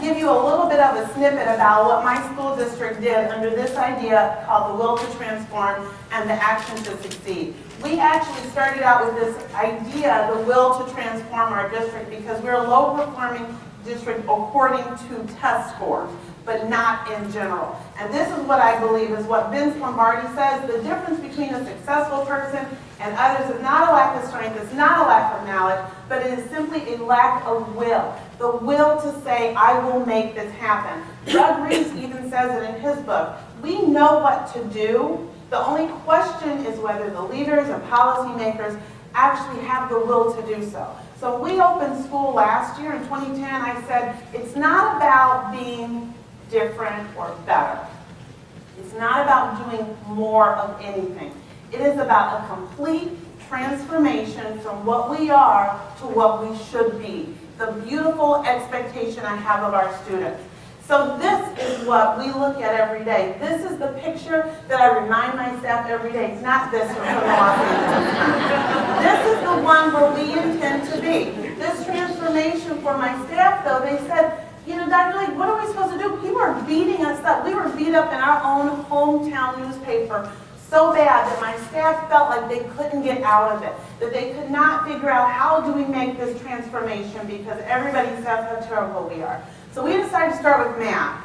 give you a little bit of a snippet about what my school district did under this idea called the will to transform and the action to succeed. We actually started out with this idea, the will to transform our district, because we're a low-performing district according to test scores, but not in general. And this is what I believe is what Vince Lombardi says: the difference between a successful person and others is not a lack of strength, it's not a lack of knowledge, but it is simply a lack of will. The will to say, I will make this happen. Doug Reese even says it in his book. We know what to do. The only question is whether the leaders and policymakers actually have the will to do so. So when we opened school last year in 2010, I said, it's not about being different or better. It's not about doing more of anything. It is about a complete transformation from what we are to what we should be. The beautiful expectation I have of our students. So this is what we look at every day. This is the picture that I remind my staff every day. It's not this one from the Los Angeles Times. This is the one where we intend to be. This transformation for my staff, though, they said, you know, Dr. Lake, what are we supposed to do? People are beating us up. We were beat up in our own hometown newspaper so bad that my staff felt like they couldn't get out of it, that they could not figure out how do we make this transformation because everybody says how terrible we are. So we decided to start with math.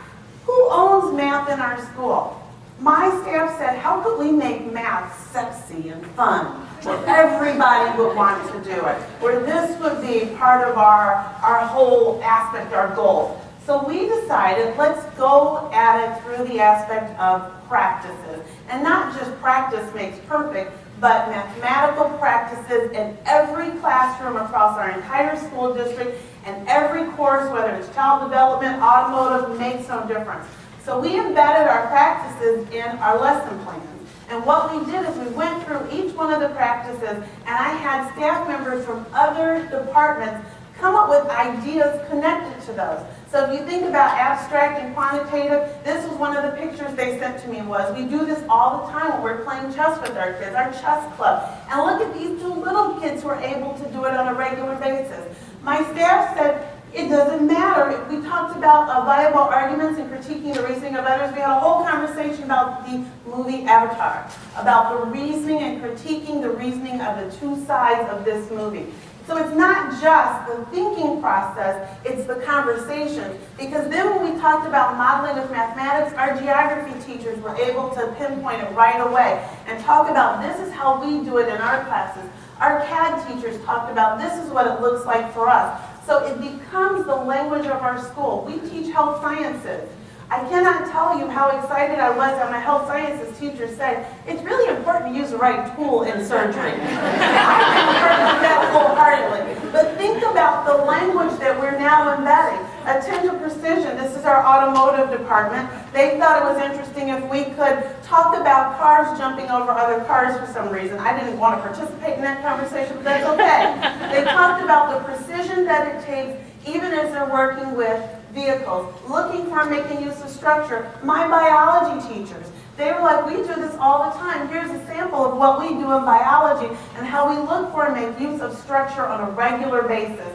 Who owns math in our school? My staff said, how could we make math sexy and fun where everybody would want to do it, where this would be part of our whole aspect, our goal. So we decided, let's go at it through the aspect of practices. And not just practice makes perfect, but mathematical practices in every classroom across our entire school district, and every course, whether it's child development, automotive, makes no difference. So we embedded our practices in our lesson plans. And what we did is we went through each one of the practices, and I had staff members from other departments come up with ideas connected to those. So if you think about abstract and quantitative, this was one of the pictures they sent to me was, we do this all the time when we're playing chess with our kids, our chess club. And look at these two little kids who are able to do it on a regular basis. My staff said, it doesn't matter. We talked about viable arguments and critiquing the reasoning of others. We had a whole conversation about the movie Avatar, about the reasoning and critiquing the reasoning of the two sides of this movie. So it's not just the thinking process, it's the conversation. Because then when we talked about modeling of mathematics, our geography teachers were able to pinpoint it right away and talk about this is how we do it in our classes. Our CAD teachers talked about this is what it looks like for us. So it becomes the language of our school. We teach health sciences. I cannot tell you how excited I was that my health sciences teacher said, it's really important to use the right tool in surgery. I concur with that wholeheartedly. But think about the language that we're now embedding. Attend to precision. This is our automotive department. They thought it was interesting if we could talk about cars jumping over other cars for some reason. I didn't want to participate in that conversation, but that's okay. They talked about the precision that it takes even as they're working with vehicles, looking for making use of structure. My biology teachers, they were like, we do this all the time. Here's a sample of what we do in biology and how we look for and make use of structure on a regular basis.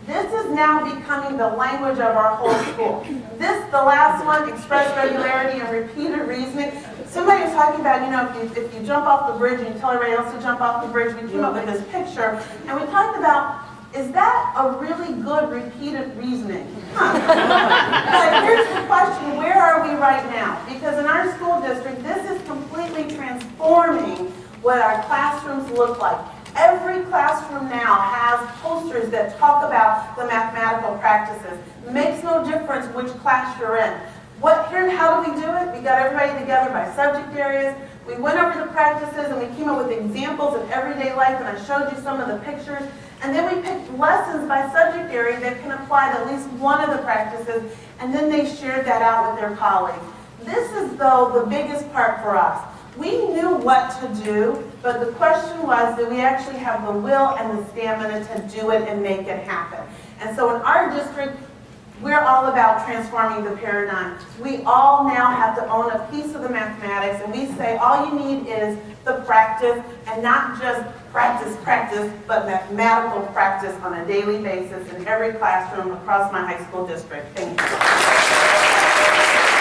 This is now becoming the language of our whole school. This, the last one, express regularity and repeated reasoning. Somebody was talking about, you know, if you jump off the bridge and you tell everybody else to jump off the bridge, we came up with this picture, and we talked about, is that a really good repeated reasoning? But here's the question, where are we right now? Because in our school district, this is completely transforming what our classrooms look like. Every classroom now has posters that talk about the mathematical practices. It makes no difference which class you're in. How do we do it? We got everybody together by subject areas. We went over the practices and we came up with examples of everyday life, and I showed you some of the pictures. And then we picked lessons by subject area that can apply to at least one of the practices, and then they shared that out with their colleagues. This is, though, the biggest part for us. We knew what to do, but the question was, do we actually have the will and the stamina to do it and make it happen? And so in our district, We're all about transforming the paradigm. We all now have to own a piece of the mathematics, and we say all you need is the practice, and not just practice, but mathematical practice on a daily basis in every classroom across my high school district. Thank you.